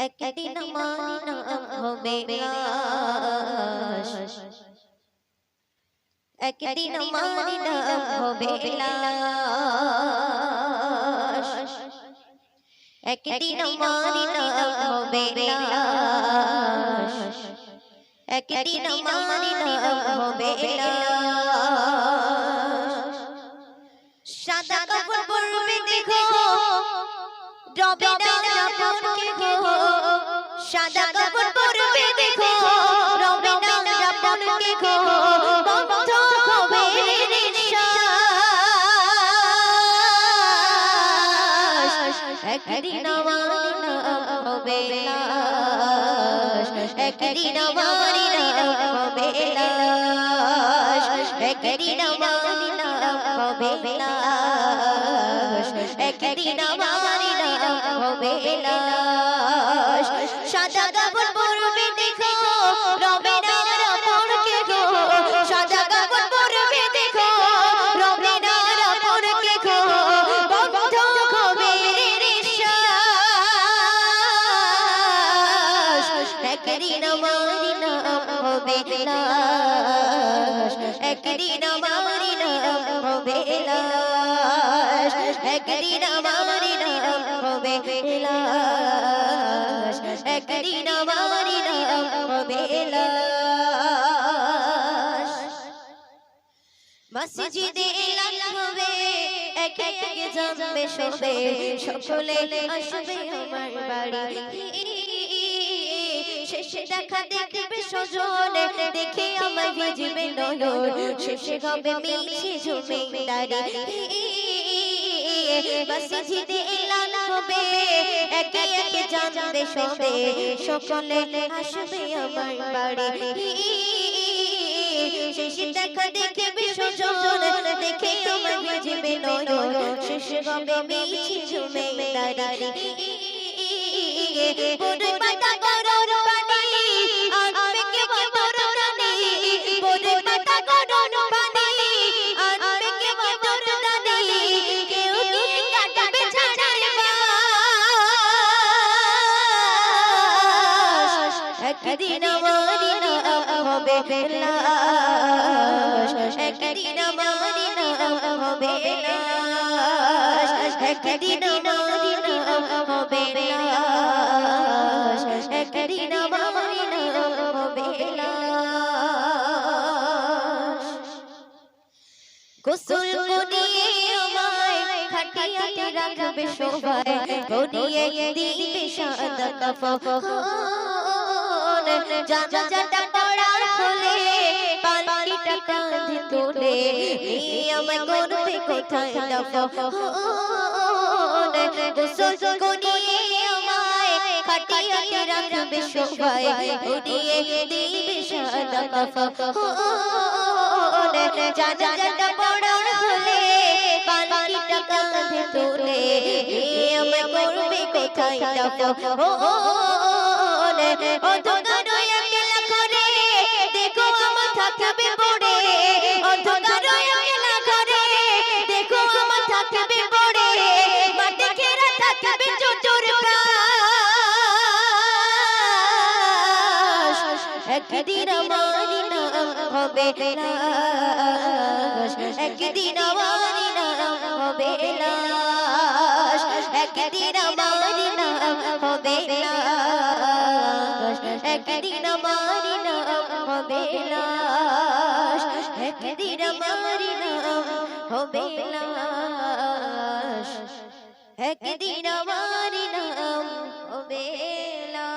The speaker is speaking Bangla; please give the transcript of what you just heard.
একদিন আমার নাম হবে লাশ, একদিন আমার নাম হবে লাশ, একদিন আমার নাম হবে লাশ, একদিন আমার নাম হবে লাশ। সাদা কাপড় পরবে দেখো রবে না রাবণকে গো, সাদা কাপড় পরবে দেখো রবে না রাবণকে গো, বন্ধ হবে নিঃশ্বাস, একদিন আমার নাম হবে লাশ, একদিন আমার নাম হবে লাশ, একদিন আমার নাম হবে লাশ, একদিন আমার নাম হবে লাশ। সাদা কাপড় পরবে দেখো রবে না রাবণকে গো, সাদা কাপড় পরবে দেখো রবে না রাবণকে গো, বন্ধ হবে নিঃশ্বাস, একদিন আমার নাম হবে লাশ, একদিন আমার নাম হবে লাশ, একদিন আমার নাম হবে লাশ, একদিন আমার নাম হবে লাশ। মসজিদে এলান হবে একে একে যাবে সবে, সকলে আসবে আমার বাড়ি, শেষে দেখা দেখবে স্বজন, দেখে আমার ভিজবে নয়ন, শেষে হবে মিছে জমিদারি। মসজিদে এলান হবে একে একে যাবে সবে, সকলে আসবে আমার বাড়ি, শেষে দেখা দেখবে স্বজন, দেখে আমার ভিজবে নয়ন, শেষে হবে মিছে জমিদারি। বড় পাতা গরম পানি আনবে কে বড় রানী, বড় পাতা গরম পানি আনবে কে বড় রানী, কেউ কি কাটবে ঝাড়ের বাস, একদিন আমার নাম হবে লাশ, একদিন আমার নাম হবে লাশ, একদিন আমার নাম হবে লাশ, একদিন আমার নাম হবে লাশ। গোসল করিয়ে আমায় খাটিয়াতে রাখবে সবাই, করিয়ে দিবে সাদা কাফন, জানাজাটা পড়ার হলে পালকিটা কাঁধে তোলে, আমায় করবে কোথায় দাফন। গোসল করিয়ে আমায় খাটিয়াতে রাখবে সবাই, করিয়ে দিবে সাদা কাফন, জানাজাটা পড়ার হলে পালকিটা কাঁধে তোলে, আমায় করবে কোথায় দাফন। অন্ধকার একলা করে দেখো আমার থাকবে পড়ে, অন্ধকার একলা করে দেখো আমার থাকবে পড়ে, মাঠে ঘেরা থাকবে চোর প্রাস, একদিন আমার নাম হবে লাশ, একদিন আমার নাম হবে লাশ, একদিন আমার নাম হবে লাশ, একদিন আমার নাম হবে লাশ, একদিন আমার নাম হবে লাশ, একদিন আমার নাম হবে লাশ।